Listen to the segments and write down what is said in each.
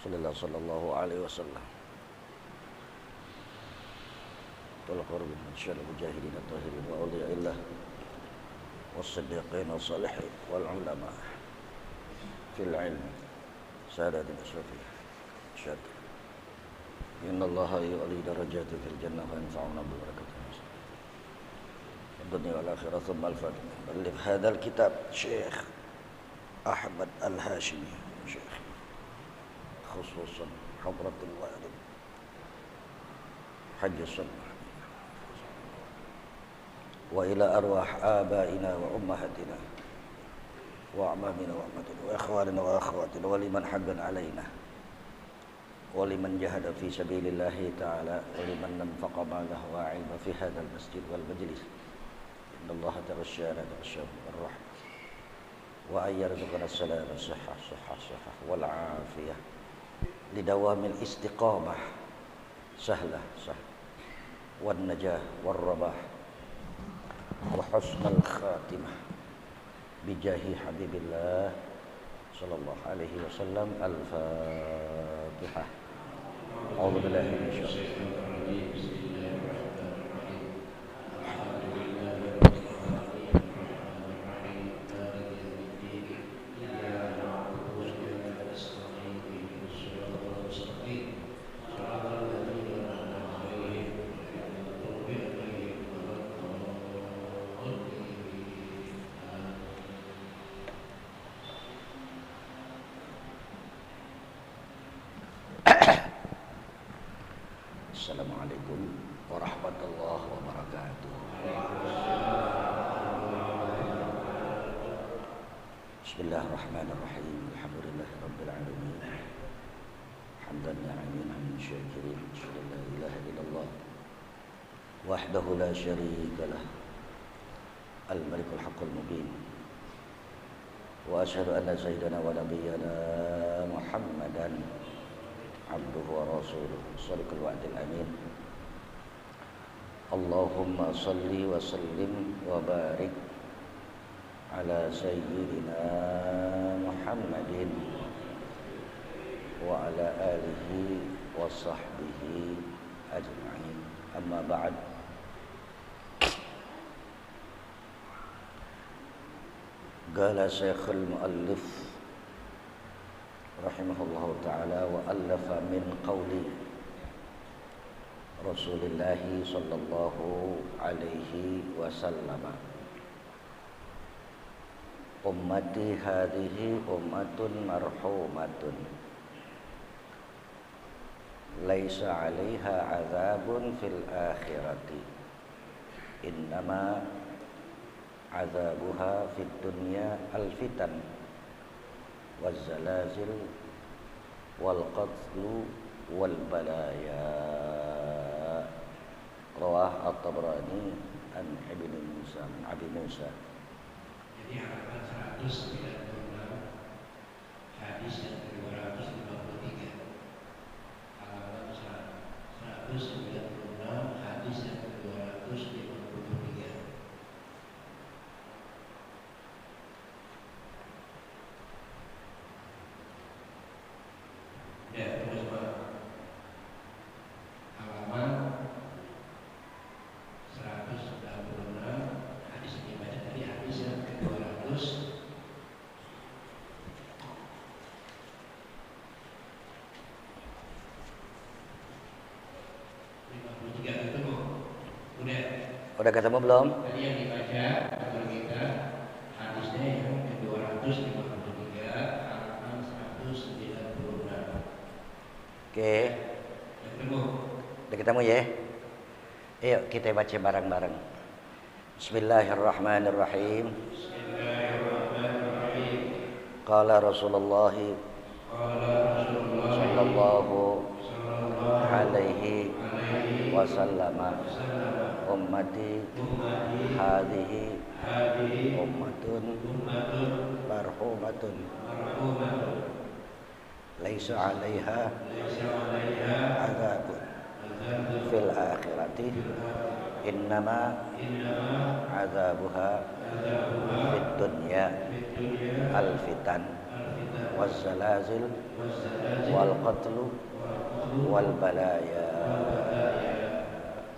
Rasulullah sallallahu alaihi wasallam. Wal qurbi min syarri mujahidin at-tahirin wa awliyaillah was-siddiqin was-salihin wal ulama fil ilm sadatin asrafi syad. Inna Allaha yu'li darajati fil jannah wa yanfa'una bil barakati الدنيا والآخرة ثم الفاتحة. بلغ هذا الكتاب شيخ أحمد الهاشمي شيخ خصوصا حضرة الوالد حج السنة وإلى أرواح آبائنا وأمهاتنا وأعمامنا وأمتنا وإخواننا وأخواتنا ولمن حقا علينا ولمن جهد في سبيل الله تعالى ولمن أنفق ماله وعلم في هذا المسجد والمجلس. إن الله تغشانا تغشاه الرحمة وأن يرزقنا السلام الصحة والعافية لدوام الاستقامة سهلة والنجاة والرباح وحسن الخاتمة بجاه حبيب الله صلى الله عليه وسلم. الفاتحة. أعوذ بالله من الشيطان الرجيم. Assalamualaikum warahmatullahi wabarakatuh. Bismillahirrahmanirrahim. Alhamdulillahi rabbil alamin. Hamdan na'imin hamdan syakirin. Asyhadu an la ilaha illallah wahdahu la syarika lah. Al-malikul haqqul mubin. Wa asyhadu anna sayyidana wa nabiyyana Muhammadan abduhu wa rasuluh shadiqul wa'dil amin. Allahumma salli wa sallim wa barik ala sayyidina Muhammadin wa ala alihi wa sahbihi ajma'in. Amma ba'd. Qala Syekhul Muallif rahimahullahu ta'ala wa allafa min qawli Rasulullah sallallahu alaihi wasallam ummati hadhihi ummatun marhumatun laisa 'alaiha 'adzabun fil akhirati innama 'adzabuha fid dunya al-fitan waz-zalazil wal-qatlu wal-balaya. Rawah At-Tabrani an Ibnu Musa an Abi Musa. Jadi halaman 196 hadis yang ke-253. Halaman 196 hadis yang ke-253. Ya, terus Pak. Halaman 196 hadis yang dibaca tadi hadis yang ke-253 itu Bu. Udah ketemu belum? Tadi yang dibaca untuk kita hadisnya yang ke-253 halaman 196. Oke. Udah ketemu ya? Ayo kita baca bareng-bareng. Bismillahirrahmanirrahim. Bismillahirrahmanirrahim. Qala Rasulullah sallallahu alaihi wasallam ummati hadhihi ummatun marhumatun laisa 'alaiha 'adzabun fil akhirati innama 'adzabuha fid dunya al-fitan wazzalazil والزلازل wal qatlu والقتل wal balaya. والبلايا.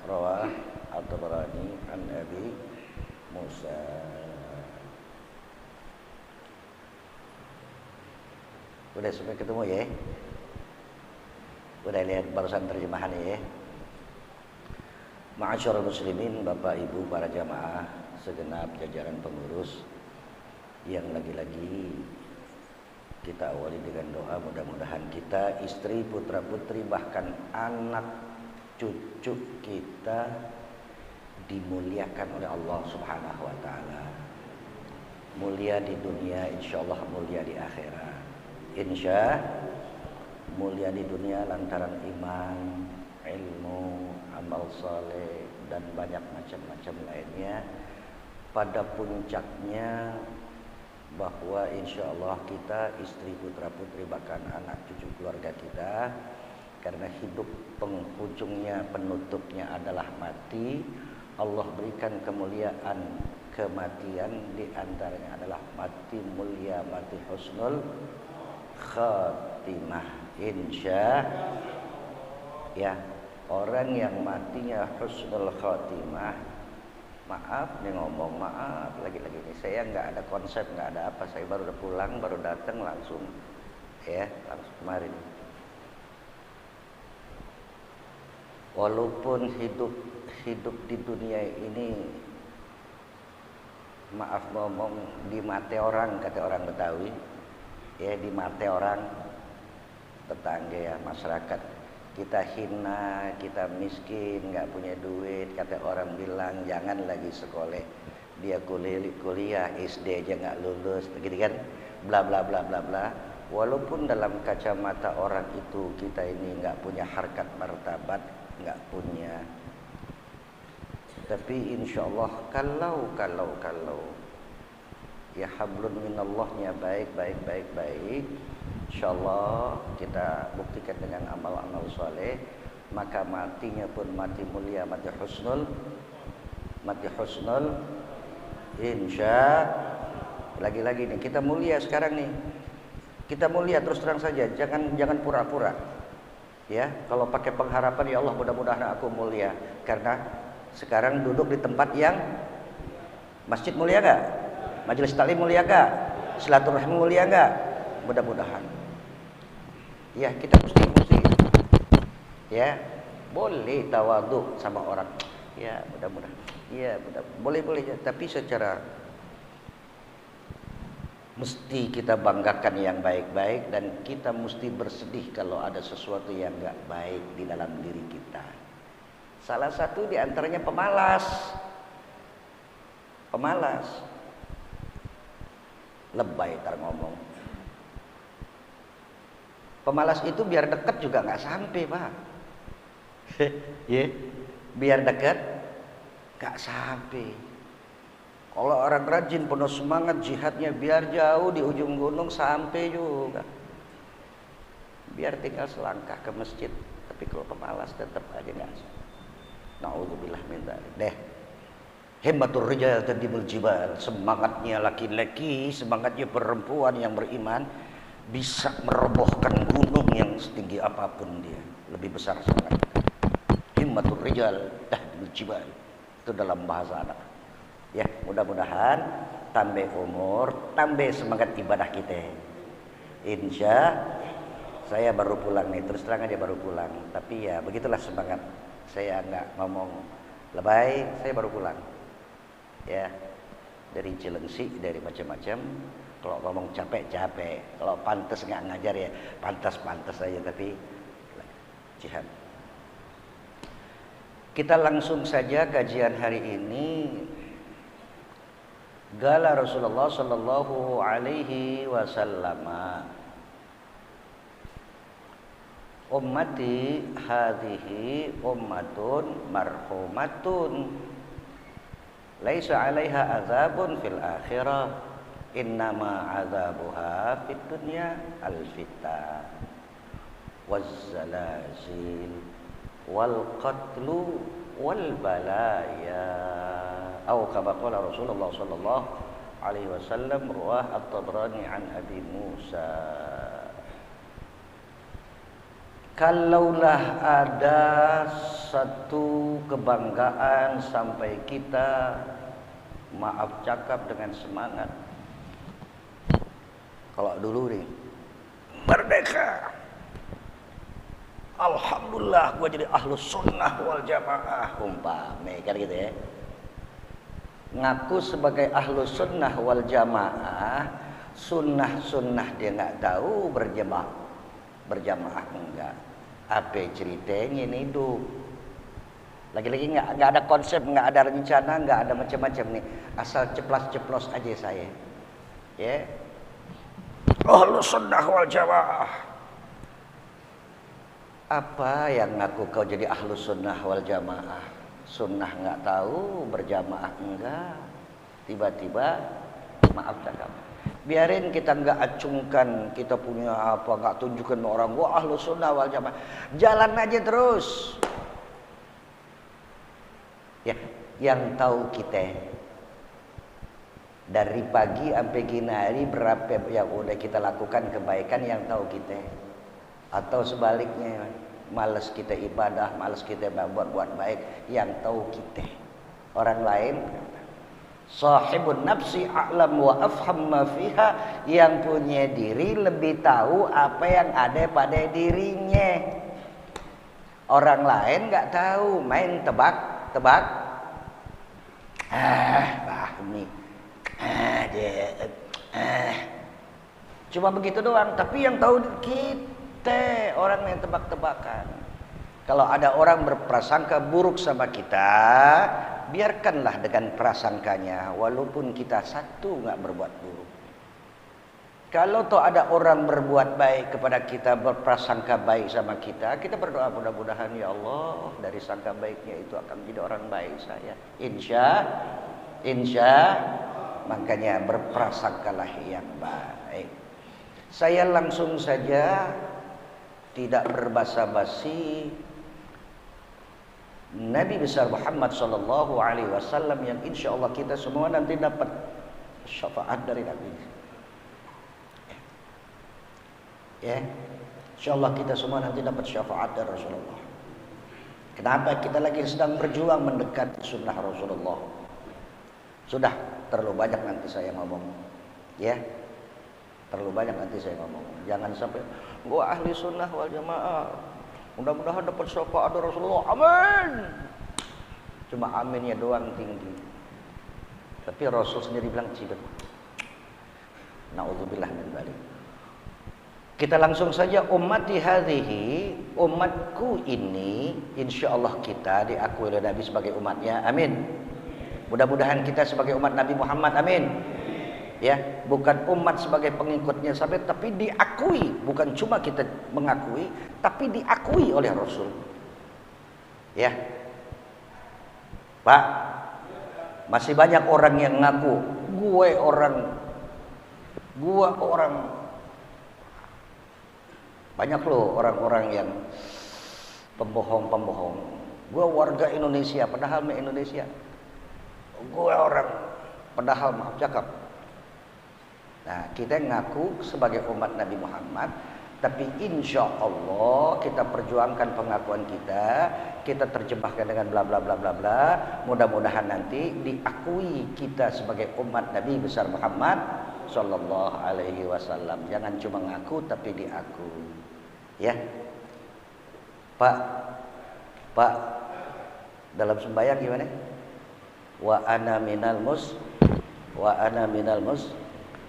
Rawah At-Tabarani an Abi Musa. Udah sampai ketemu ya? Udah lihat barusan terjemahan ya? Ma'asyiral muslimin, Bapak Ibu para jamaah, segenap jajaran pengurus yang lagi-lagi kita awali dengan doa, mudah-mudahan kita, istri, putra putri, bahkan anak cucu kita dimuliakan oleh Allah Subhanahu wa taala. Mulia di dunia, insyaallah mulia di akhirat. Insya mulia di dunia lantaran iman, ilmu, amal saleh dan banyak macam-macam lainnya. Pada puncaknya bahwa insya Allah kita, istri, putra putri, bahkan anak cucu keluarga kita, karena hidup penghujungnya, penutupnya adalah mati, Allah berikan kemuliaan kematian, di antaranya adalah mati mulia, mati husnul khatimah. Insya ya, orang yang matinya husnul khatimah, maaf nih ngomong, maaf lagi-lagi nih, saya nggak ada konsep, nggak ada apa, saya baru udah pulang, baru datang langsung langsung kemarin. Walaupun hidup di dunia ini, maaf ngomong, di mate orang, kata orang Betawi ya, di mate orang, tetangga ya, masyarakat kita hina, kita miskin, nggak punya duit, kata orang bilang jangan lagi sekolah, dia kuliah SD aja nggak lulus, begitu kan, bla bla bla bla bla. Walaupun dalam kacamata orang itu kita ini nggak punya harkat martabat, nggak punya, tapi insya Allah kalau ya hablun minallahnya baik, insya Allah kita buktikan dengan amal-amal soleh, maka matinya pun mati mulia, mati husnul, insya. Lagi-lagi nih kita mulia sekarang nih, kita mulia terus terang saja, jangan pura-pura ya. Kalau pakai pengharapan, ya Allah mudah-mudahan aku mulia, karena sekarang duduk di tempat yang masjid mulia gak? Majelis taklim mulia gak? Silaturahmi mulia gak? Mudah-mudahan ya, kita mesti ya, boleh tawadhu sama orang ya, mudah-mudahan ya, boleh ya, tapi secara mesti kita banggakan yang baik-baik, dan kita mesti bersedih kalau ada sesuatu yang gak baik di dalam diri kita. Salah satu di antaranya pemalas, lebay tar ngomong. Pemalas itu biar dekat juga nggak sampai, Pak. Biar dekat nggak sampai. Kalau orang rajin, penuh semangat jihadnya, biar jauh di ujung gunung sampai juga. Biar tinggal selangkah ke masjid. Tapi kalau pemalas tetap aja nggak sampai. Na'udzubillah min dzalik. Deh. Himmatur rijal tadibul jibal, semangatnya laki-laki, semangatnya perempuan yang beriman bisa merobohkan gunung yang setinggi apapun dia. Lebih besar semangat. Himmatur rijal tadibul jibal. Itu dalam bahasa Arab. Ya, mudah-mudahan tambah umur, tambah semangat ibadah kita. Insya saya baru pulang nih, terus terang aja baru pulang. Tapi ya begitulah semangat. Saya nggak ngomong lebay, saya baru pulang. Ya, dari Cilengsi, dari macam-macam. Kalau ngomong capek, kalau pantas nggak ngajar ya pantas aja, tapi jihad. Kita langsung saja kajian hari ini. Gala Rasulullah sallallahu alaihi wasallam, ummati hadhihi ummatun marhumatun laisa 'alaiha azabun fil akhirah, innama azabuha fid dunya al-fitan waz-zalazil wal qatlu wal balaya, atau kama qala Rasulullah sallallahu alaihi wasallam, ruwah At-Tabrani an Abi Musa. Kalaulah ada satu kebanggaan sampai kita maaf cakap dengan semangat. Kalau dulu nih merdeka, alhamdulillah gua jadi ahlus sunnah wal jamaah, umpama kan gitu ya. Ngaku sebagai ahlus sunnah wal jamaah, sunnah dia nggak tahu, berjamaah enggak. Apa ceritanya ini hidup? Lagi-lagi nggak ada konsep, nggak ada rencana, nggak ada macam-macam nih. Asal ceplos-ceplos aja saya. Ya. Ahlus sunnah wal jamaah. Apa yang ngaku kau jadi ahlus sunnah wal jamaah? Sunnah nggak tahu, berjamaah enggak. Tiba-tiba maaf cakap. Biarin kita nggak acungkan kita punya apa, nggak tunjukkan orang gua ahlus sunnah wal jamaah. Jalan aja terus. Ya, yang tahu kita dari pagi sampai gini hari berapa yang udah kita lakukan kebaikan yang tahu kita, atau sebaliknya malas kita ibadah, malas kita buat baik yang tahu kita. Orang lain sahibun nafsi a'lam wa afham ma fiha, yang punya diri lebih tahu apa yang ada pada dirinya. Orang lain nggak tahu, main tebak. Ini. Cuma begitu doang, tapi yang tahu kita, orang yang tebak-tebakan. Kalau ada orang berprasangka buruk sama kita, biarkanlah dengan prasangkanya, walaupun kita satu nggak berbuat buruk. Kalau toh ada orang berbuat baik kepada kita, berprasangka baik sama kita, kita berdoa mudah-mudahan ya Allah dari sangka baiknya itu akan menjadi orang baik saya. Insya, makanya berprasangkalah yang baik. Saya langsung saja, tidak berbasa-basi. Nabi besar Muhammad sallallahu alaihi wasallam yang insya Allah kita semua nanti dapat syafaat dari Nabi. Ya, insya Allah kita semua nanti dapat syafaat dari Rasulullah. Kenapa? Kita lagi sedang berjuang mendekati sunnah Rasulullah. Sudah terlalu banyak nanti saya ngomong, ya, terlalu banyak nanti saya ngomong. Jangan sampai gua ahli sunnah wal jamaah, mudah-mudahan dapat syafaat dari Rasulullah, amin. Cuma aminnya doang tinggi, tapi Rasul sendiri bilang tidak. Nauzubillah min dzalik. Kita langsung saja, ummati hadhihi, umatku ini insyaallah kita diakui oleh Nabi sebagai umatnya, amin. Mudah-mudahan kita sebagai umat Nabi Muhammad, amin. Ya, bukan umat sebagai pengikutnya sampai, tapi diakui, bukan cuma kita mengakui, tapi diakui oleh Rasul. Ya, Pak, masih banyak orang yang ngaku, gue orang. Banyak loh orang-orang yang pembohong. Gue warga Indonesia, padahal me Indonesia. Gue orang, padahal maaf cakap. Nah, kita ngaku sebagai umat Nabi Muhammad, tapi insya Allah kita perjuangkan pengakuan kita terjemahkan dengan bla bla bla bla bla. Mudah-mudahan nanti diakui kita sebagai umat Nabi besar Muhammad sallallahu alaihi wasallam. Jangan cuma ngaku tapi diakui. Ya. Pak, dalam sembahyang gimana? Wa ana minal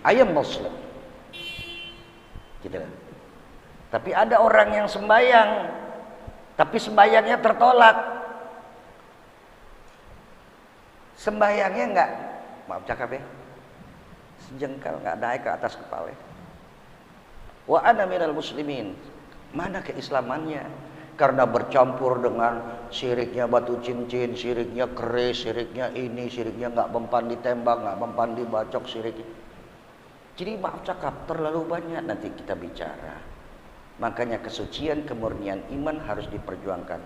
ayam muslim. Gitu lah. Tapi ada orang yang sembahyang, tapi sembahyangnya tertolak. Sembahyangnya enggak, maaf cakap ya, sejengkal enggak naik ke atas kepala. Wa ana minal muslimin. Mana keislamannya? Karena bercampur dengan syiriknya batu cincin, syiriknya keris, syiriknya ini, syiriknya enggak mempan ditembak, enggak mempan dibacok, syiriknya. Jadi maaf cakap, terlalu banyak nanti kita bicara. Makanya kesucian, kemurnian iman harus diperjuangkan.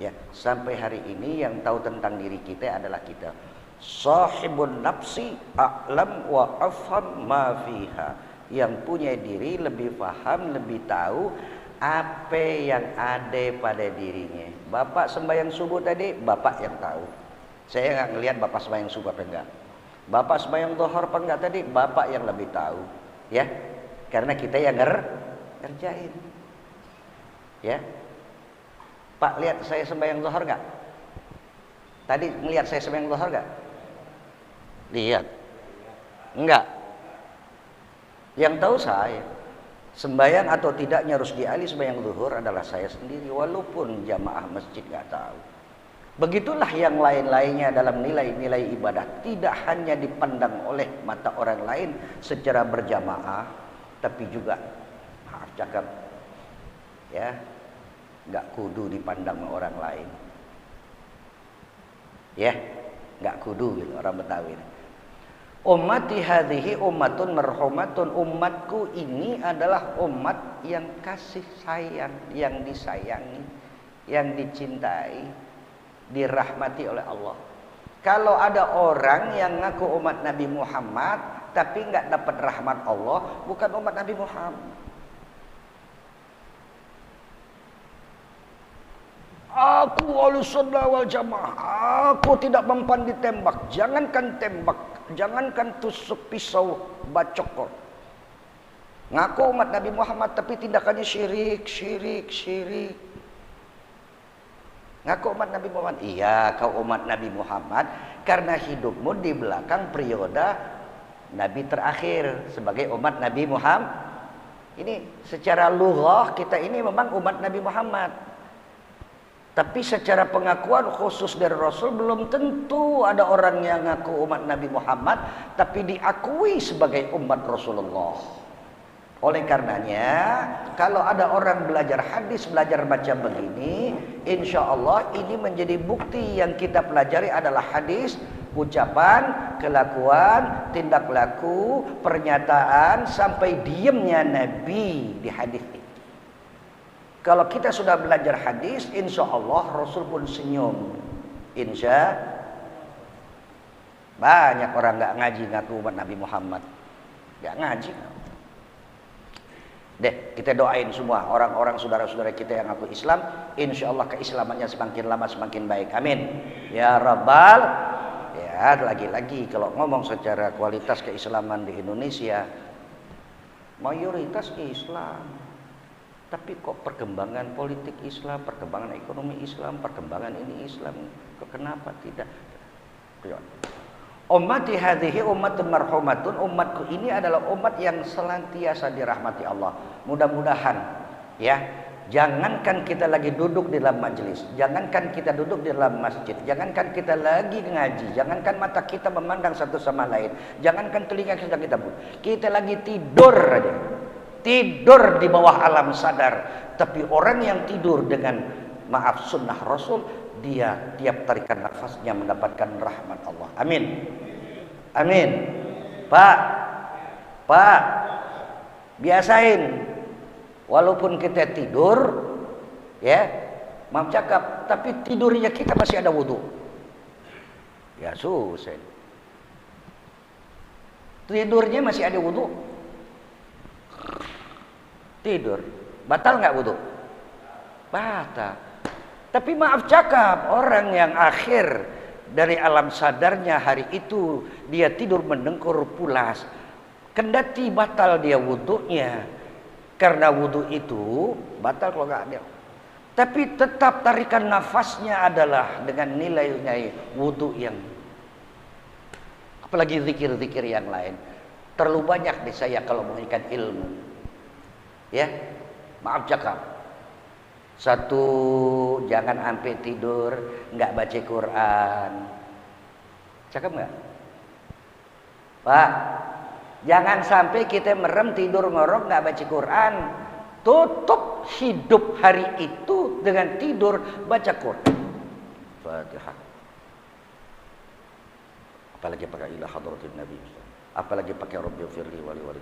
Ya, sampai hari ini yang tahu tentang diri kita adalah kita. Sahibun nafsi a'lam wa afham ma fiha. Yang punya diri lebih paham, lebih tahu apa yang ada pada dirinya. Bapak sembahyang subuh tadi, bapak yang tahu. Saya nggak ngelihat bapak sembahyang subuh apa enggak. Bapak sembahyang zuhur apa enggak tadi, bapak yang lebih tahu. Ya, karena kita yang ngerjain. Ya, Pak lihat saya sembahyang zuhur enggak? Tadi melihat saya sembahyang zuhur enggak? Lihat. Enggak. Yang tahu saya. Sembahyang atau tidaknya Rusdi Ali sembahyang zuhur adalah saya sendiri, walaupun jamaah masjid nggak tahu. Begitulah yang lain-lainnya dalam nilai-nilai ibadah, tidak hanya dipandang oleh mata orang lain secara berjamaah, tapi juga maaf cakap ya, nggak kudu dipandang orang lain. Ya, nggak kudu gitu orang Betawi. Ummati hadhihi ummatun marhumatun. Umatku ini adalah umat yang kasih sayang, yang disayangi, yang dicintai, dirahmati oleh Allah. Kalau ada orang yang ngaku umat Nabi Muhammad tapi nggak dapat rahmat Allah, bukan umat Nabi Muhammad. Aku Ahlussunnah wal Jamaah. Aku tidak mempan ditembak. Jangankan tembak, jangankan tusuk pisau bacok. Ngaku umat Nabi Muhammad tapi tindakannya syirik. Ngaku umat Nabi Muhammad. Iya, kau umat Nabi Muhammad karena hidupmu di belakang periode Nabi terakhir sebagai umat Nabi Muhammad. Ini secara lughah kita ini memang umat Nabi Muhammad. Tapi secara pengakuan khusus dari Rasul belum tentu ada orang yang ngaku umat Nabi Muhammad tapi diakui sebagai umat Rasulullah. Oleh karenanya kalau ada orang belajar hadis, belajar baca begini, insya Allah ini menjadi bukti yang kita pelajari adalah hadis, ucapan, kelakuan, tindak laku, pernyataan sampai diamnya Nabi di hadis ini. Kalau kita sudah belajar hadis, insya Allah Rasul pun senyum. Insya banyak orang nggak ngaji ngaku umat Nabi Muhammad, nggak ngaji. Deh, kita doain semua orang-orang saudara-saudara kita yang ngaku Islam, insya Allah keislamannya semakin lama semakin baik. Amin. Ya Rabbal. Ya lagi-lagi kalau ngomong secara kualitas keislaman di Indonesia, mayoritas Islam. Tapi kok perkembangan politik Islam, perkembangan ekonomi Islam, perkembangan ini Islam, kok kenapa tidak? Ummati hadhihi ummatun marhumatun. Umatku ini adalah umat yang senantiasa dirahmati Allah. Mudah-mudahan ya, jangankan kita lagi duduk di dalam majelis, jangankan kita duduk di dalam masjid, jangankan kita lagi ngaji, jangankan mata kita memandang satu sama lain, jangankan telinga kita lagi tidur aja. Tidur di bawah alam sadar. Tapi orang yang tidur dengan maaf sunnah Rasul, dia tiap tarikan nafasnya mendapatkan rahmat Allah. Amin. Amin. Pak, biasain walaupun kita tidur ya, maaf cakap, tapi tidurnya kita masih ada wudu. Ya susah. Tidurnya masih ada wudu. Tidur batal nggak wudu? Batal. Tapi maaf cakap, orang yang akhir dari alam sadarnya hari itu dia tidur mendengkur pulas, kendati batal dia wudunya, karena wudu itu batal kalau nggak ada. Tapi tetap tarikan nafasnya adalah dengan nilai-nilai wudu yang, apalagi zikir-zikir yang lain. Terlalu banyak di saya kalau menginginkan ilmu. Ya, maaf cakap. Satu, jangan sampai tidur nggak baca Quran. Cakap nggak? Pak, jangan sampai kita merem tidur ngorok nggak baca Quran. Tutup hidup hari itu dengan tidur baca Quran. Fatihah. Apalagi pakai ilah hadratin Nabi. Apalagi pakai Rabbil firli wali wali.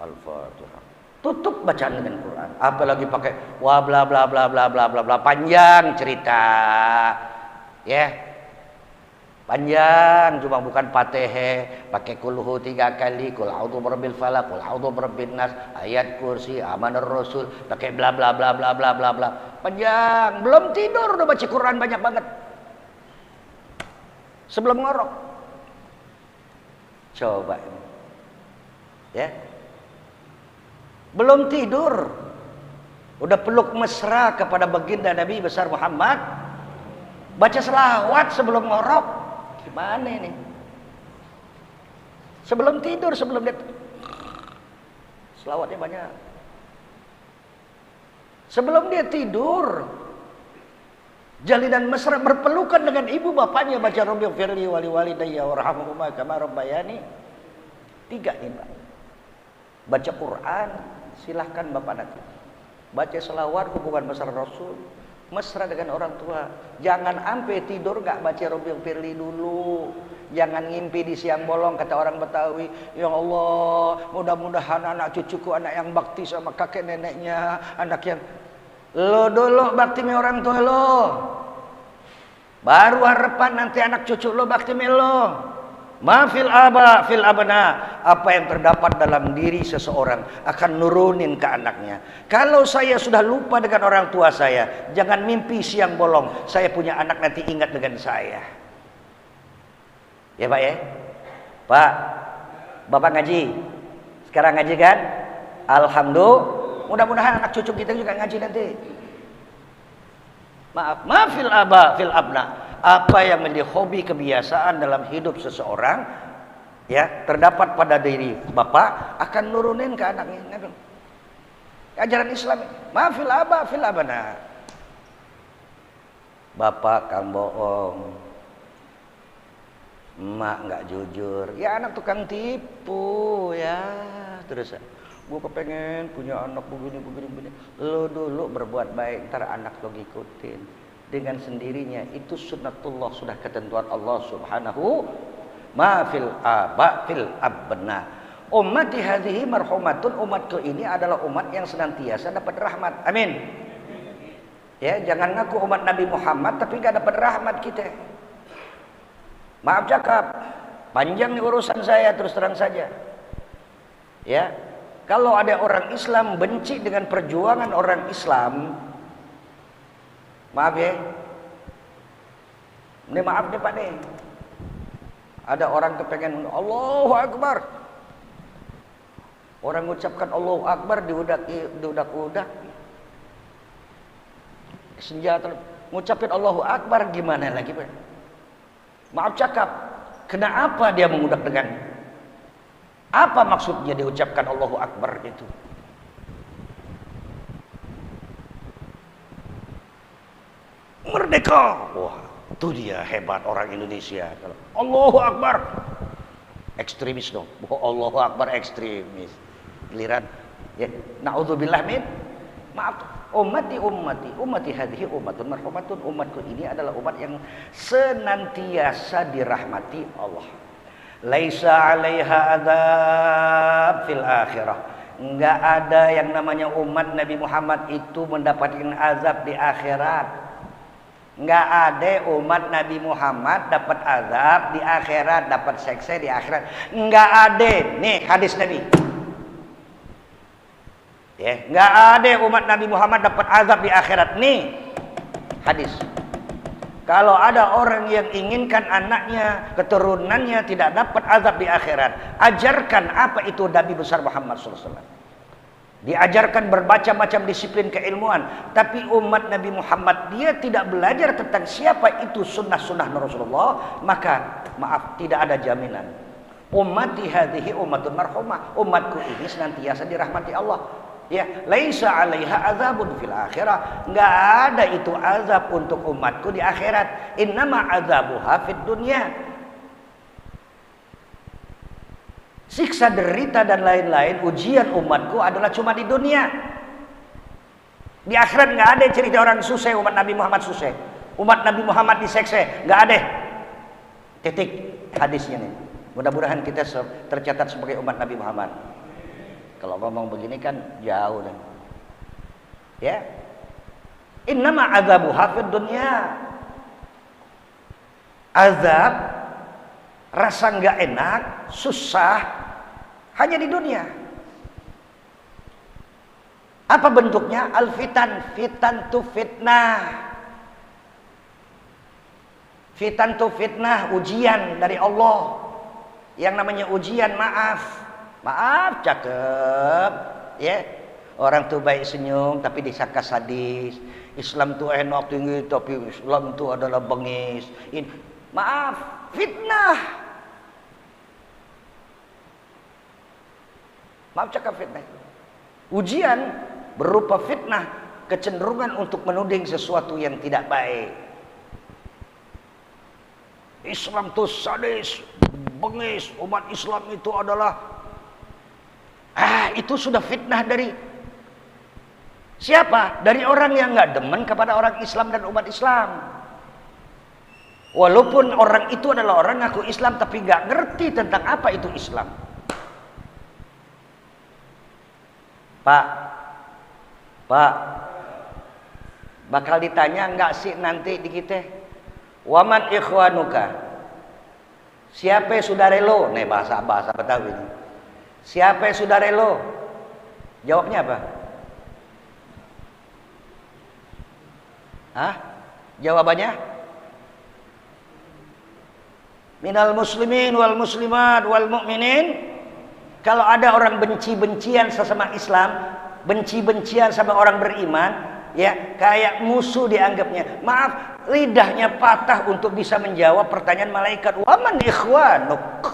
Al-Fatihah. Tutup bacaan dengan Quran. Apalagi pakai wah bla bla bla bla bla bla bla, panjang cerita. Ya. Panjang, cuma bukan Fatihah, pakai kulhu 3 kali, kul a'udzu birabbil falaq, kul a'udzu birabbin nas, ayat kursi, amanar rasul, pakai bla bla bla bla bla bla bla. Panjang, belum tidur udah baca Quran banyak banget. Sebelum ngorok. Coba ini. Ya. Belum tidur udah peluk mesra kepada baginda Nabi besar Muhammad. Baca selawat sebelum ngorok. Gimana ini? Sebelum tidur, sebelum dia selawatnya banyak. Sebelum dia tidur, jalinan mesra berpelukan dengan ibu bapaknya, baca Rabbighfirli wa liwalidayya warhamhuma kama rabbayani. 3 nih, Pak. Baca Quran, silahkan Bapak nanti. Baca selawat, hubungan mesra Rasul, mesra dengan orang tua. Jangan sampai tidur gak baca Rabbighfirli dulu. Jangan ngimpi di siang bolong, kata orang Betawi. Ya Allah, mudah-mudahan anak cucuku anak yang bakti sama kakek neneknya, anak yang lo dulu bakti sama orang tua lo. Baru harapan nanti anak cucu lo bakti sama lo. Mafil aba fil abna, apa yang terdapat dalam diri seseorang akan nurunin ke anaknya. Kalau saya sudah lupa dengan orang tua saya, jangan mimpi siang bolong saya punya anak nanti ingat dengan saya. Ya Pak ya? Pak, Bapak ngaji. Sekarang ngaji kan? Alhamdulillah. Mudah-mudahan anak cucu kita juga ngaji nanti. Mafil aba fil abna. Apa yang menjadi hobi kebiasaan dalam hidup seseorang, ya, terdapat pada diri bapak akan nurunin ke anaknya. Ajaran Islam, mafil aba fil abna. Bapak kang bohong, emak nggak jujur, ya anak tukang tipu, ya terus. Gue kepengen punya anak begini. Lo dulu berbuat baik, ntar anak lo ngikutin. Dengan sendirinya itu sunnatullah, sudah ketentuan Allah subhanahu. Ma fil aba fil abna. Ummati hadhihi marhumatun, umatku ini adalah umat yang senantiasa dapat rahmat. Amin. Ya, jangan ngaku umat Nabi Muhammad tapi gak dapat rahmat kita. Maaf cakap, panjang nih urusan saya, terus terang saja. Ya, kalau ada orang Islam benci dengan perjuangan orang Islam, maaf ya, ini maaf nih Pak nih. Ada orang kepengen Allahu Akbar, orang mengucapkan Allahu Akbar diudak-udak senjata, ngucapin Allahu Akbar gimana lagi Pak? Maaf cakap, kenapa dia mengudak dengan apa maksudnya diucapkan Allahu Akbar itu? Merdeka. Wah, itu dia hebat orang Indonesia. Kalau Allahu Akbar, ekstremis dong. Allahu Akbar ekstremis. Giliran, ya, naudzubillah min. Maaf, ummati hadhihi ummatun marhumatun. Umatku ini adalah umat yang senantiasa dirahmati Allah. Laisa 'alaiha adzab fil akhirah. Enggak ada yang namanya umat Nabi Muhammad itu mendapatkan azab di akhirat. Enggak ada umat Nabi Muhammad dapat azab di akhirat, dapat seksa di akhirat. Enggak ada. Nih hadis Nabi. Ya, enggak ada umat Nabi Muhammad dapat azab di akhirat. Nih hadis. Kalau ada orang yang inginkan anaknya, keturunannya tidak dapat azab di akhirat, ajarkan apa itu Nabi besar Muhammad SAW. Diajarkan berbaca-macam disiplin keilmuan, tapi umat Nabi Muhammad dia tidak belajar tentang siapa itu sunnah-sunnah Rasulullah, maka maaf, tidak ada jaminan. Ummati hadhihi ummatun marhumah, umatku ini senantiasa dirahmati Allah. Ya, laisa 'alaiha adzabun fil akhirah, enggak ada itu azab untuk umatku di akhirat. Innama adzabuha fid dunya. Siksa, derita dan lain-lain ujian umatku adalah cuma di dunia. Di akhirat nggak ada cerita orang susah, umat Nabi Muhammad susah, umat Nabi Muhammad diseksa, nggak ada. Titik hadisnya nih. Mudah-mudahan kita tercatat sebagai umat Nabi Muhammad. Kalau ngomong begini kan jauh dan ya. Innama azabuha fid dunya. Azab rasa nggak enak, susah, hanya di dunia. Apa bentuknya? Al-fitan, fitan tu fitnah. Fitan tu fitnah, ujian dari Allah. Yang namanya ujian, maaf cakep, ya. Orang tuh baik senyum tapi disangka sadis. Islam tuh enak tinggi tapi Islam tuh adalah bengis. Maaf, fitnah. Maaf cakap fitnah. Ujian berupa fitnah, kecenderungan untuk menuding sesuatu yang tidak baik. Islam tuh sadis, bengis, umat Islam itu adalah itu sudah fitnah dari siapa? Dari orang yang nggak demen kepada orang Islam dan umat Islam. Walaupun orang itu adalah orang ngaku Islam tapi nggak ngerti tentang apa itu Islam. Pak, bakal ditanya nggak sih nanti di kita? Waman ikhwanuka, siapa saudara lo? Nih bahasa Betawi ini. Siapa saudara lo? Jawabnya apa? Jawabannya? Minal muslimin wal muslimat wal mu'minin. Kalau ada orang benci-bencian sesama Islam, benci-bencian sama orang beriman, ya kayak musuh dianggapnya. Maaf, lidahnya patah untuk bisa menjawab pertanyaan malaikat. Waman ikhwanuk,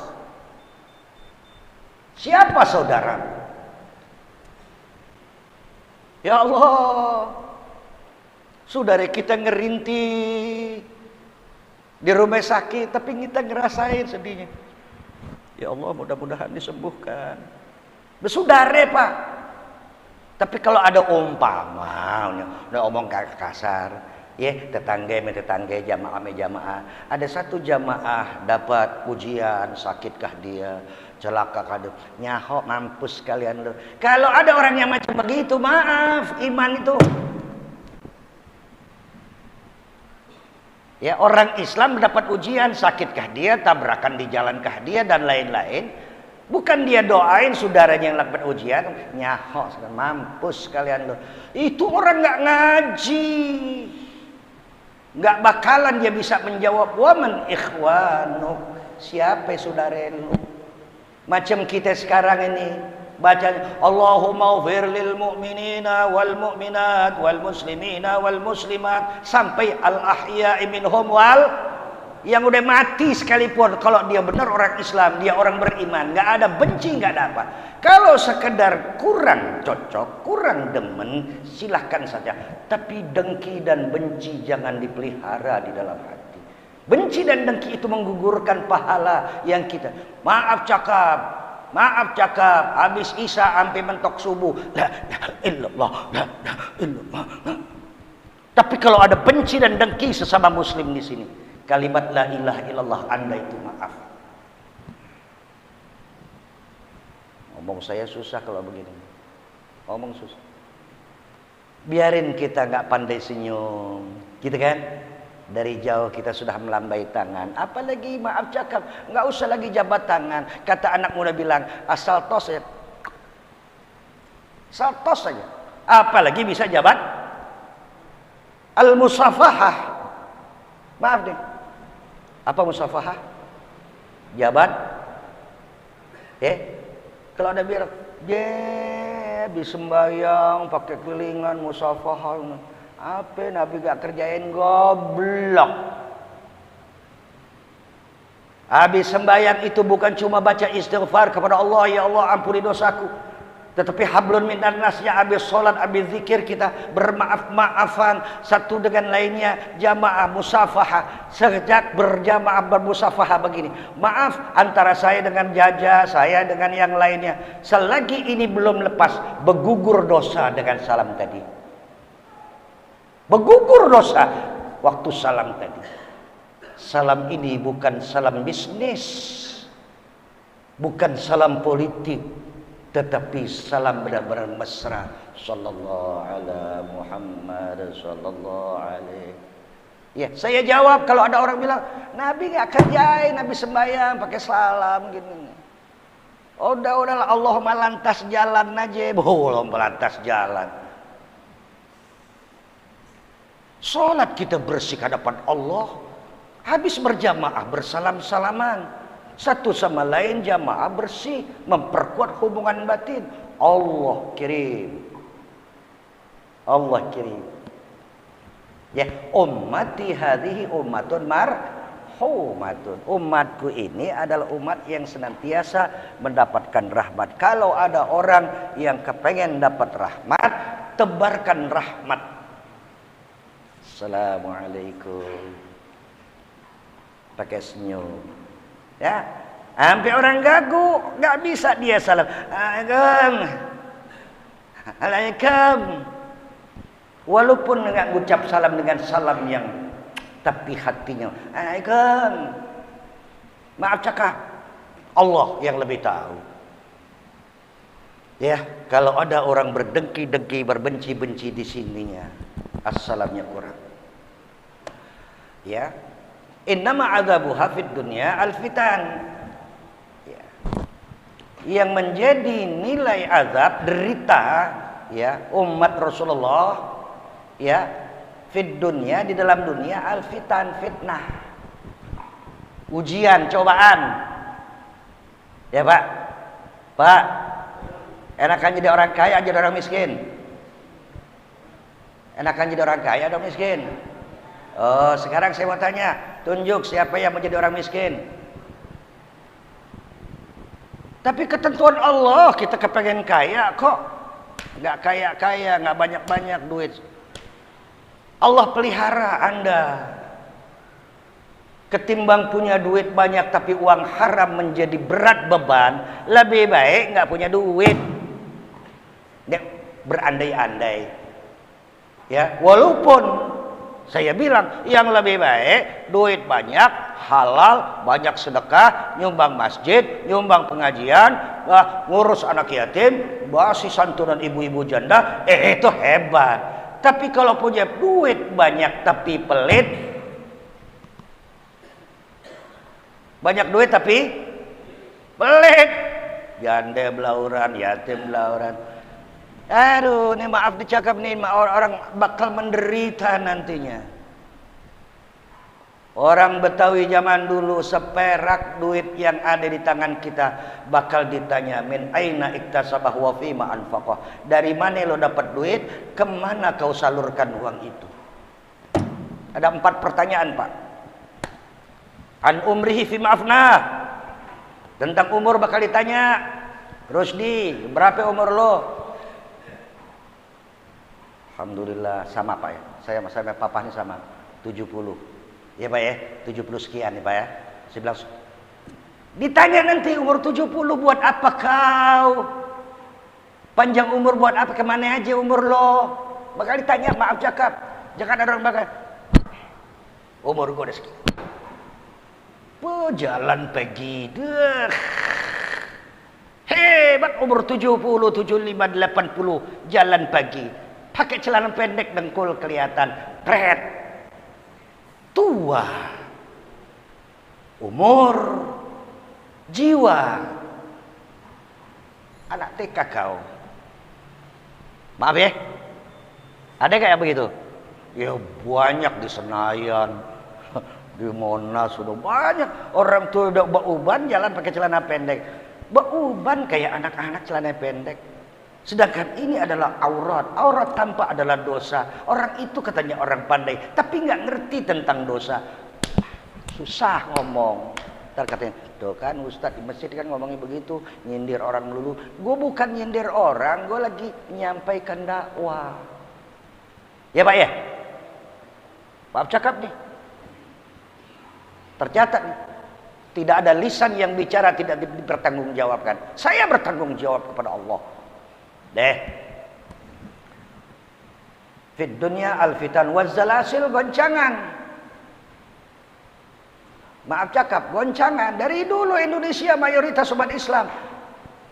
siapa saudara? Ya Allah, saudara kita ngerintih di rumah sakit tapi kita ngerasain sedihnya. Ya Allah, mudah-mudahan disembuhkan. Bersaudara Pak. Tapi kalau ada umpama, udah omong kasar, ya tetangga, jamaah. Ada satu jamaah dapat ujian, sakitkah dia, celakakah dia, nyahok mampus kalian lu. Kalau ada orang yang macam begitu, maaf, iman itu. Ya, orang Islam mendapat ujian, sakitkah dia, tabrakan di jalankah dia dan lain-lain. Bukan dia doain saudaranya yang dapat ujian, nyahok mampus kalian lo. Itu orang nggak ngaji, nggak bakalan dia bisa menjawab waman ikhwanu, siapa saudara lu. Macam kita sekarang ini baca Allahumma ighfir lil mu'minina wal mu'minat wal muslimina wal muslimat sampai al ahya'i minhum wal, yang udah mati sekalipun kalau dia benar orang Islam, dia orang beriman, nggak ada benci, nggak ada apa. Kalau sekedar kurang cocok, kurang demen, silahkan saja. Tapi dengki dan benci jangan dipelihara di dalam hati. Benci dan dengki itu menggugurkan pahala yang kita. Maaf cakap, habis Isya sampai mentok subuh, la ilaha illallah. Tapi kalau ada benci dan dengki sesama muslim di sini, kalimat la ilaha illallah Anda itu maaf. Ngomong saya susah kalau begini. Ngomong susah. Biarin kita nggak pandai senyum, gitu kan? Dari jauh kita sudah melambai tangan. Apalagi maaf cakap, nggak usah lagi jabat tangan. Kata anak muda bilang, asal tos saja. Asal tos saja. Apalagi bisa jabat al-musafahah. Maaf deh. Apa musafahah? Jabat. Kalau ada biar disembayang pakai kelingan musafahah. Apa Nabi gak kerjain, goblok. Habis sembahyang itu bukan cuma baca istighfar kepada Allah, ya Allah ampuni dosaku, tetapi hablun minan nas, ya habis sholat, habis zikir kita bermaaf-maafan satu dengan lainnya, jamaah musafahah. Sejak berjamaah bermusafahah begini, maaf antara saya dengan Jaja, saya dengan yang lainnya, selagi ini belum lepas, bergugur dosa dengan salam tadi. Bergugur dosa waktu salam tadi. Salam ini bukan salam bisnis, bukan salam politik, tetapi salam benar-benar mesra. Sallallahu ala Muhammad sallallahu alaihi. Ya, saya jawab kalau ada orang bilang, Nabi nggak kerjain, Nabi sembahyang pakai salam gini. Udahlah, Allahumma lantas jalan aja, belum lantas jalan. Sholat kita bersih hadapan Allah, habis berjamaah bersalam-salaman, satu sama lain jamaah bersih, memperkuat hubungan batin. Allah kirim. Ya, ummati hadhihi ummatun marhumatun. Umatku ini adalah umat yang senantiasa mendapatkan rahmat. Kalau ada orang yang kepengen dapat rahmat, tebarkan rahmat. Assalamualaikum. Pakai senyum. Ya, sampai orang gagu nggak bisa dia salam. Assalamualaikum. Walaupun nggak ngucap salam dengan salam yang tapi hatinya, Assalamualaikum. Maaf cakap, Allah yang lebih tahu. Ya, kalau ada orang berdengki-dengki, berbenci-benci di sininya, assalamnya kurang. Ya, innama adzabu hafid dunya alfitan. Ya. Yang menjadi nilai azab, derita, ya, umat Rasulullah, ya, fid dunya, di dalam dunia, alfitan, fitnah, ujian, cobaan. Ya Pak, enakan jadi orang kaya jadi orang miskin? Enakan jadi orang kaya atau miskin? Oh, sekarang saya mau tanya, tunjuk siapa yang mau jadi orang miskin? Tapi ketentuan Allah, kita kepengen kaya kok, nggak kaya-kaya, nggak banyak-banyak duit. Allah pelihara Anda. Ketimbang punya duit banyak tapi uang haram menjadi berat beban, lebih baik nggak punya duit. Dia berandai-andai. Ya, walaupun saya bilang yang lebih baik duit banyak, halal, banyak sedekah, nyumbang masjid, nyumbang pengajian, ngurus anak yatim, basi santunan ibu-ibu janda, itu hebat. Tapi kalau punya duit banyak tapi pelit, banyak duit tapi pelit, janda belauran, yatim belauran. Aduh, ini maaf dicakap nih, orang bakal menderita nantinya. Orang Betawi zaman dulu, seperak duit yang ada di tangan kita bakal ditanya, min aina iktasabah wa fima anfaqah. Dari mana lo dapat duit, kemana kau salurkan uang itu? Ada 4 pertanyaan, Pak. An umrihi fima afnah. Tentang umur bakal ditanya. Rusdi, berapa umur lo? Alhamdulillah sama Pak ya. Saya papahnya sama 70. Ya Pak ya, 70 sekian nih Pak ya. Saya bilang, ditanya nanti umur 70 buat apa kau? Panjang umur buat apa? Kemana aja umur lo? Bakal ditanya, maaf cakap. Jangan ada orang bakal, umur gue udah sekian. Jalan pergi. Hebat umur 70, 75, 80. Jalan pagi. Pakai celana pendek, dengkul kelihatan, pret, tua, umur, jiwa, anak TK kau. Maaf ya, ada kayak begitu? Ya banyak di Senayan, di Monas sudah banyak orang tuh udah bauban jalan pakai celana pendek, bauban kayak anak-anak celana pendek. Sedangkan ini adalah aurat. Aurat tampak adalah dosa. Orang itu katanya orang pandai, tapi nggak ngerti tentang dosa. Susah ngomong. Ntar katanya, tuh kan Ustadz di masjid kan ngomongnya begitu, nyindir orang melulu. Gue bukan nyindir orang, gue lagi menyampaikan dakwah. Ya Pak ya? Maaf cakap nih. Tercatat nih. Tidak ada lisan yang bicara tidak dipertanggungjawabkan. Saya bertanggung jawab kepada Allah. Fid dunya alfitan wazzalasil, goncangan. Maaf cakap, goncangan. Dari dulu Indonesia mayoritas umat Islam,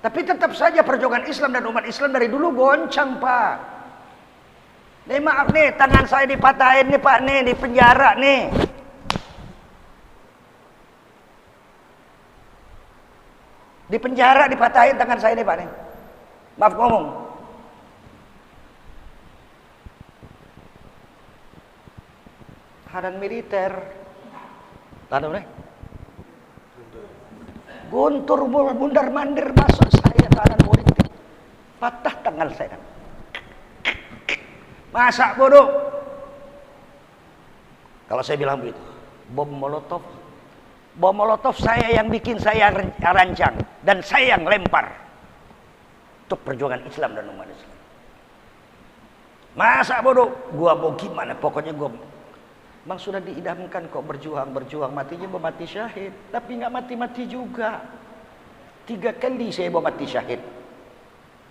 tapi tetap saja perjuangan Islam dan umat Islam dari dulu goncang Pak. Nih maaf nih, tangan saya dipatahin nih Pak nih, di penjara nih. Di penjara dipatahin tangan saya nih Pak nih. Maaf ngomong. Tahanan militer. Tahanan mana? Guntur mundar mandir masuk saya tahanan politik. Patah tangan saya. Masa bodoh? Kalau saya bilang begitu, bom molotov saya yang bikin, saya rancang dan saya yang lempar untuk perjuangan Islam dan umat Islam. Masa bodoh? Gua mau gimana? Pokoknya gua Bang sudah diidamkan kok berjuang, matinya mau mati syahid, tapi nggak mati juga. 3 kali saya mau mati syahid.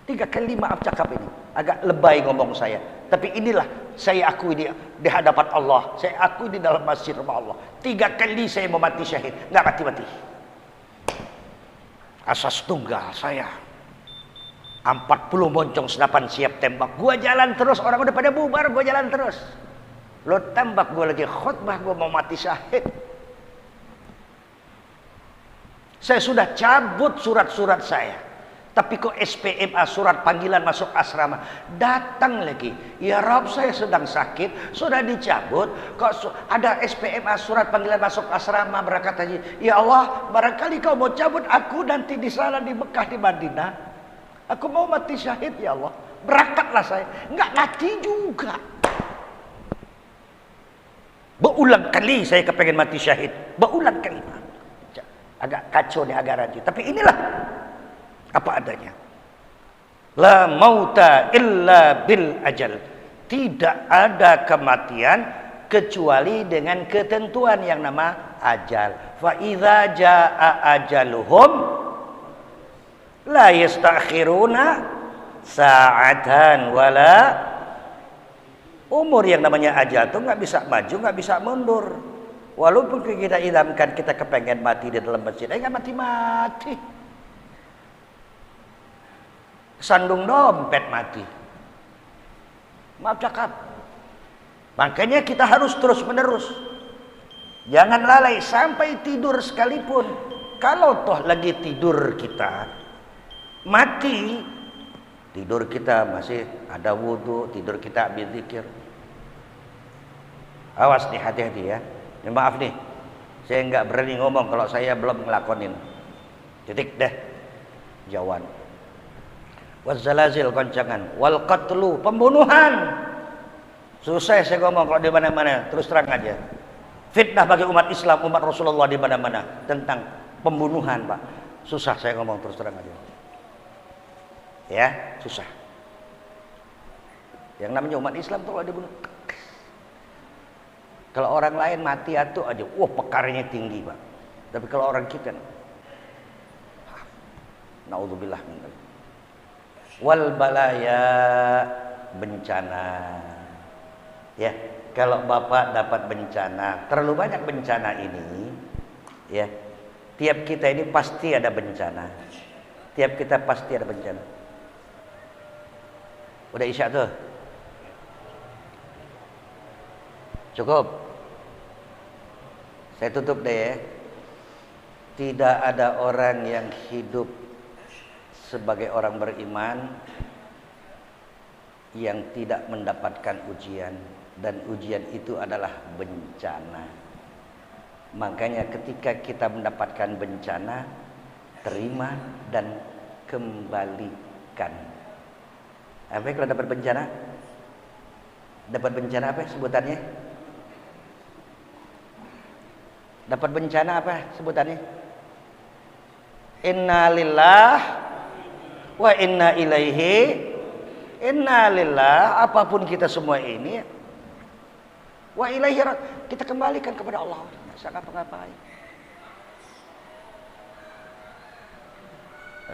3 kali, maaf cakap ini agak lebay ngomong saya, tapi inilah saya akui di hadapan Allah, saya akui di dalam masjid rumah Allah. 3 kali saya mau mati syahid, nggak mati. Asas tunggal saya 40 moncong senapan siap tembak. Gua jalan terus, orang udah pada bubar, gua jalan terus. Lo tembak gua lagi khutbah, gua mau mati syahid. Saya sudah cabut surat-surat saya. Tapi kok SPMA, surat panggilan masuk asrama, datang lagi. Ya Rob, saya sedang sakit, sudah dicabut. Kok ada SPMA, surat panggilan masuk asrama, berkata, ya Allah, barangkali kau mau cabut aku nanti di sana di Mekah, di Madinah. Aku mau mati syahid ya Allah. Berangkatlah saya, nggak mati juga. Berulang kali saya kepengen mati syahid, berulang kali. Agak kacau nih, agak rancu. Tapi inilah apa adanya. La mauta illa bil ajal. Tidak ada kematian kecuali dengan ketentuan yang nama ajal. Fa idza jaa ajaluhum la yastakhiruna sa'atan wala. Umur yang namanya ajal itu nggak bisa maju, nggak bisa mundur. Walaupun kita idamkan kita kepengen mati di dalam masjid, nggak mati. Sandung dompet mati. Maaf cakap. Makanya kita harus terus menerus. Jangan lalai sampai tidur sekalipun. Kalau toh lagi tidur kita mati, tidur kita masih ada wudu, tidur kita ambil zikir. Awas nih, hati-hati ya. Maaf nih, saya nggak berani ngomong kalau saya belum ngelakonin. Titik deh, jawan. Wazalazil goncangan, wal qatlu pembunuhan. Susah saya ngomong kalau di mana-mana, terus terang aja. Fitnah bagi umat Islam, umat Rasulullah di mana-mana tentang pembunuhan, Pak. Susah saya ngomong terus terang aja. Ya, susah. Yang namanya umat Islam tuh kalau dibunuh. Kalau orang lain mati atuh aja, wah pekarnya tinggi, Pak. Tapi kalau orang kita, naudzubillah min dzalik. Wal balaya, bencana. Ya, kalau Bapak dapat bencana, terlalu banyak bencana ini, ya. Tiap kita ini pasti ada bencana. Tiap kita pasti ada bencana. Udah isya tuh? Cukup. Saya tutup deh ya. Tidak ada orang yang hidup sebagai orang beriman yang tidak mendapatkan ujian, dan ujian itu adalah bencana. Makanya ketika kita mendapatkan bencana, terima dan kembalikan. Apa kalau dapat bencana? Dapat bencana apa sebutannya? Dapat bencana apa sebutannya? Innalillah wa inna ilaihi. Innalillah, apapun kita semua ini, wa ilaihi, kita kembalikan kepada Allah. Nggak ngapa-ngapain.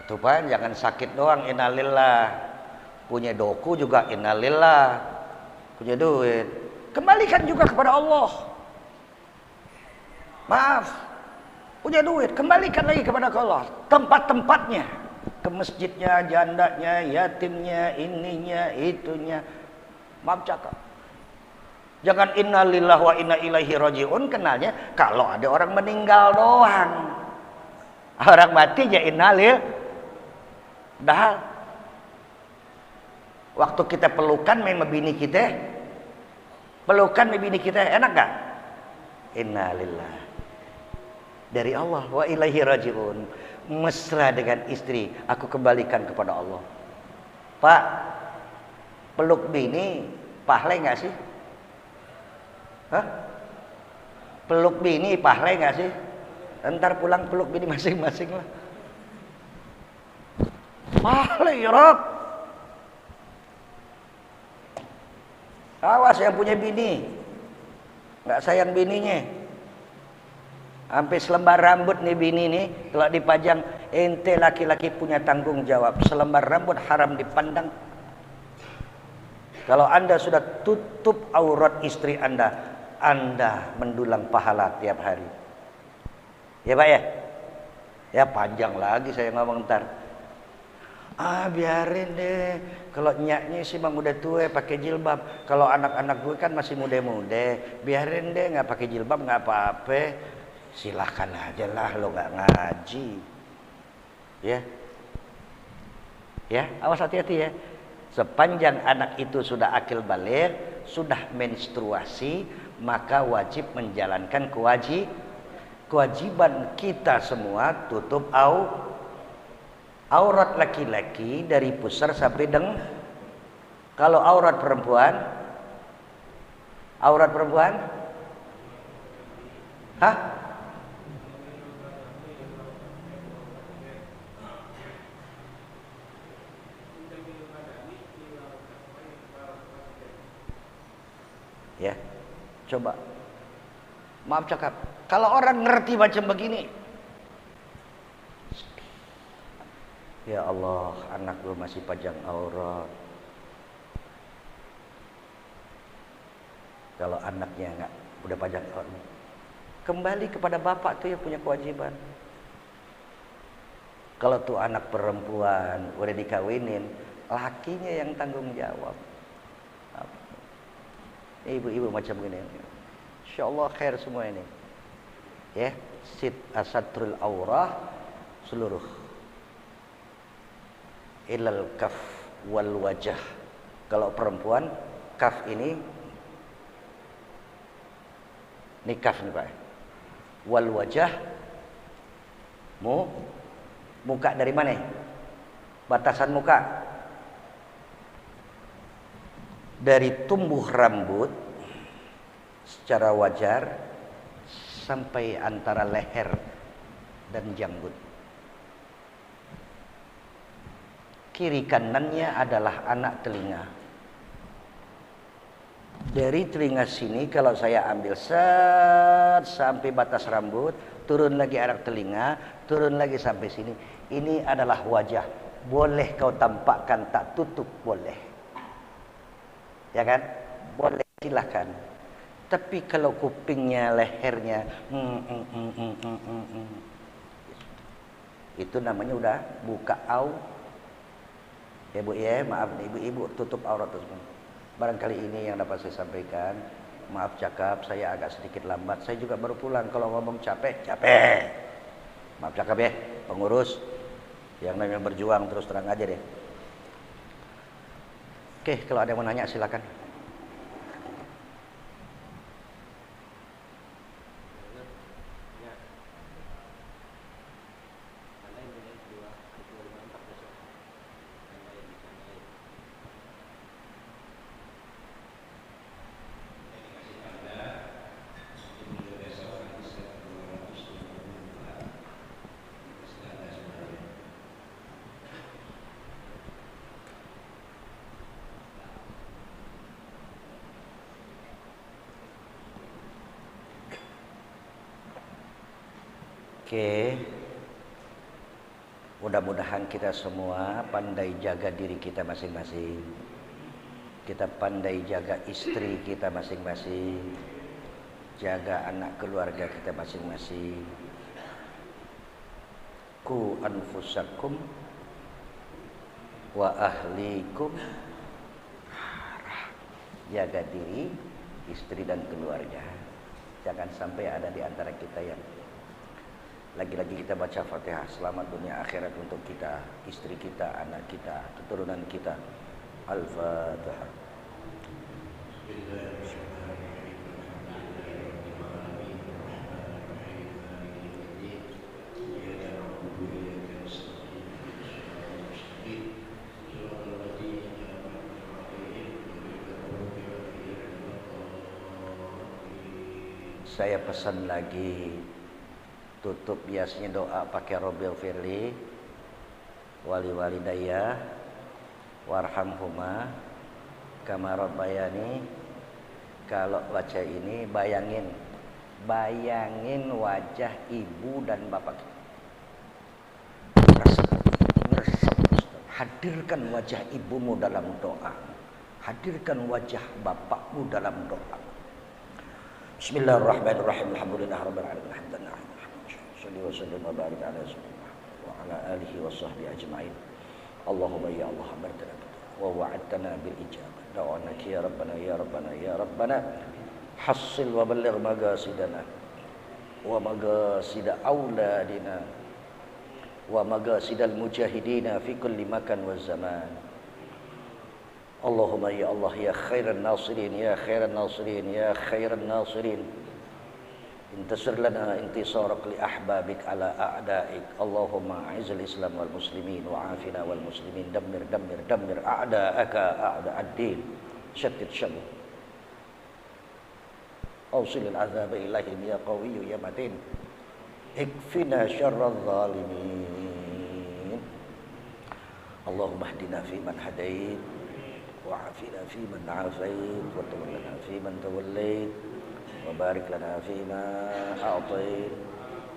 Itu Pak, jangan sakit doang innalillah. Punya doku juga innalillah. Punya duit, kembalikan juga kepada Allah. Maaf, punya duit, kembalikan lagi kepada Allah. Tempat-tempatnya, ke masjidnya, jandanya, yatimnya, ininya, itunya. Maaf cakap. Jangan innalillahi wa inna ilaihi rajiun, kenalnya kalau ada orang meninggal doang. Orang mati ya innalil. Dah. Waktu kita pelukan sama bini kita, pelukan sama bini kita, enak gak? Innalillah. Dari Allah wa ilaihi rajiun. Mesra dengan istri, aku kembalikan kepada Allah. Pak, peluk bini pahle gak sih? Hah? Peluk bini pahle gak sih? Ntar pulang peluk bini masing-masing lah. Pahle ya Rob. Awas yang punya bini, gak sayang bininya. Sampai selembar rambut nih bini nih, kalau dipajang, ente laki-laki punya tanggung jawab. Selembar rambut haram dipandang. Kalau anda sudah tutup aurat istri anda mendulang pahala tiap hari. Ya Pak ya? Ya panjang lagi saya ngomong ntar. Biarin deh. Kalau nyaknya sih bang udah tua pakai jilbab. Kalau anak-anak gue kan masih muda-muda. Biarin deh nggak pakai jilbab nggak apa-apa. Silahkan aja lah lo nggak ngaji. Ya, awas hati-hati ya. Sepanjang anak itu sudah akil baligh, sudah menstruasi, maka wajib menjalankan kewajiban kita semua tutup aurat laki-laki dari pusar sampai deng. Kalau aurat perempuan, hah? Ya, coba. Maaf cakap. Kalau orang ngerti macam begini, ya Allah, anak lu masih pajang aurat. Kalau anaknya nggak udah pajang aurat, kembali kepada bapak tuh yang punya kewajiban. Kalau tuh anak perempuan udah dikawinin, lakinya yang tanggung jawab. Ibu-ibu macam gini, insya Allah khair semua ini. Ya, satrul aurah seluruh ilal kaf wal wajah. Kalau perempuan kaf ini kaf nih Pak. Wal wajah muka dari mana? Batasan muka dari tumbuh rambut secara wajar sampai antara leher dan janggut. Kiri kanannya adalah anak telinga. Dari telinga sini kalau saya ambil sampai batas rambut, turun lagi anak telinga, turun lagi sampai sini. Ini adalah wajah. Boleh kau tampakkan, tak tutup boleh. Ya kan? Boleh, silahkan. Tapi kalau kupingnya, lehernya, itu namanya udah buka Ya Bu ya, maaf ibu-ibu tutup aurat tersebut. Barangkali ini yang dapat saya sampaikan. Maaf cakap, saya agak sedikit lambat. Saya juga baru pulang. Kalau ngomong capek. Maaf cakap ya, pengurus. Yang namanya berjuang terus terang aja deh. Oke, kalau ada yang mau nanya silakan. Oke, mudah-mudahan kita semua pandai jaga diri kita masing-masing. Kita pandai jaga istri kita masing-masing, jaga anak keluarga kita masing-masing. Ku anfusakum wa ahlikum. jaga diri, istri dan keluarga. Jangan sampai ada di antara kita yang lagi-lagi kita baca Fatihah, selamat dunia akhirat untuk kita, istri kita, anak kita, keturunan kita. Al-Fatihah. Saya pesan lagi, tutup biasanya doa pakai Rabbil firli wali walidayya warhamhuma kama rabbayani. Kalau baca ini bayangin wajah ibu dan bapak kita. Hadirkan wajah ibumu dalam doa, hadirkan wajah bapakmu dalam doa. Bismillahirrahmanirrahim. Alhamdulillahirabbil alamin. Hamdan wa sallim wa barik ala sayyidina wa ala alihi wa sahbihi ajma'in. Allahumma ya Allah amartana wa wa'adtana bil ijabah. Da'wanaka ya rabbana ya rabbana ya rabbana. Hassil wa balligh magasidana wa magasida auladina wa magasidal mujahidina fi kulli makan wa zaman. Allahumma ya Allah ya khairan nasirin ya khairan nasirin ya khairan nasirin. Intasir lana intisarak li ahbabik ala a'daik. Allahumma a'izil islam wal muslimin wa afina wal muslimin. Dammir dammir dammir a'da'aka a'da'ad-din. Syattid syaml. Awsil al-azab ilaihim ya qawiyyu ya matin. Ikfina syarral zalimin. Allahumma hdina fi man hadait وعافنا فيمن عافيت وتولنا فيمن توليت وبارك لنا فيما أعطيت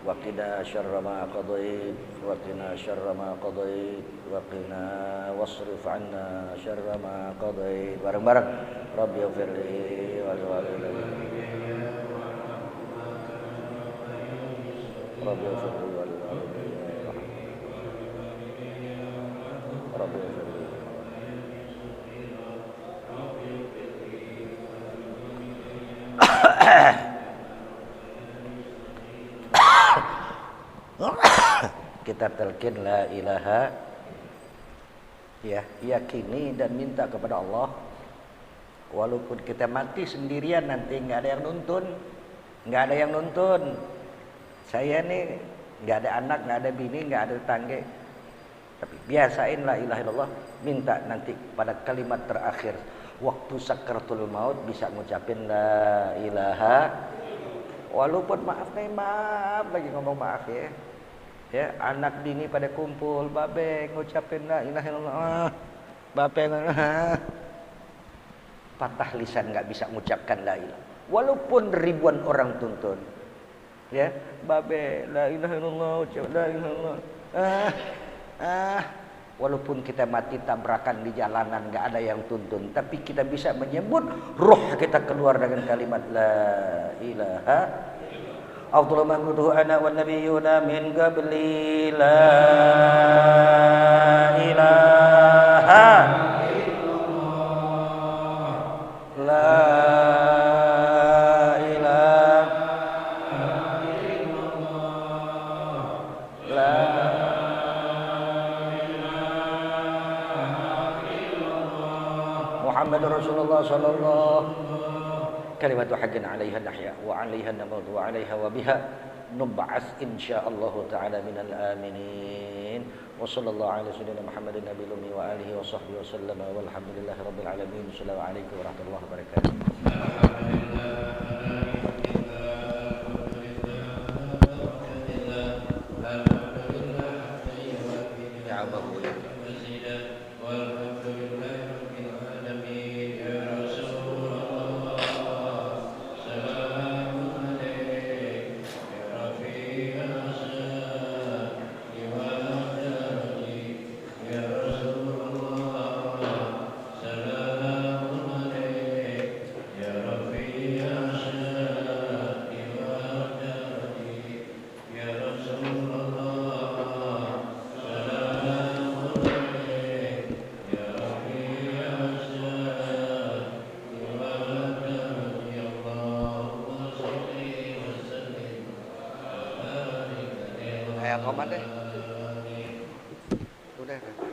وقنا شر ما قضيت وقنا شر ما قضيت وقنا واصرف عنا شر ما قضيت. Bareng-bareng Rabbi ighfir li wa liwalidayya Rabbi ighfir li wa liwalidayya Rabbi ighfir li. Kita talqin la ilaha, ya, yakini dan minta kepada Allah. Walaupun kita mati sendirian nanti nggak ada yang nuntun, nggak ada yang nuntun. Saya nih nggak ada anak, nggak ada bini, nggak ada tetangga. Tapi biasain la ilaha illallah, minta nanti pada kalimat terakhir waktu sakaratul maut bisa ngucapin la ilaha. Walaupun maaf lagi ngomong maaf ya. Ya, anak bini pada kumpul, babe ngucapin la ilaha illallah. Babe patah lisan nggak bisa mengucapkan la ilaha. Walaupun ribuan orang tuntun. Ya, babe la ilaha illallah, ucap la ilaha illallah. Walaupun kita mati tabrakan di jalanan, nggak ada yang tuntun, tapi kita bisa menyebut, roh kita keluar dengan kalimat la ilaha. Afdalu ma qultuhu ana wan nabiyyuna min qabli la ilaha illallah la ilaha illallah la Muhammadur Rasulullah sallallahu kalimatu haqqin 'alaiha nahya wa 'alaiha namut wa 'alaiha wa biha nub'ats insyaallah ta'ala minal aminin. Wa sallallahu ala sayyidina Muhammadin nabiyil ummi wa alihi wa sahbihi wasallam walhamdulillahi rabbil alamin. Assalamualaikum warahmatullahi wabarakatuh. Ya Abu Ya Rabbi ya Komat deh. Udah.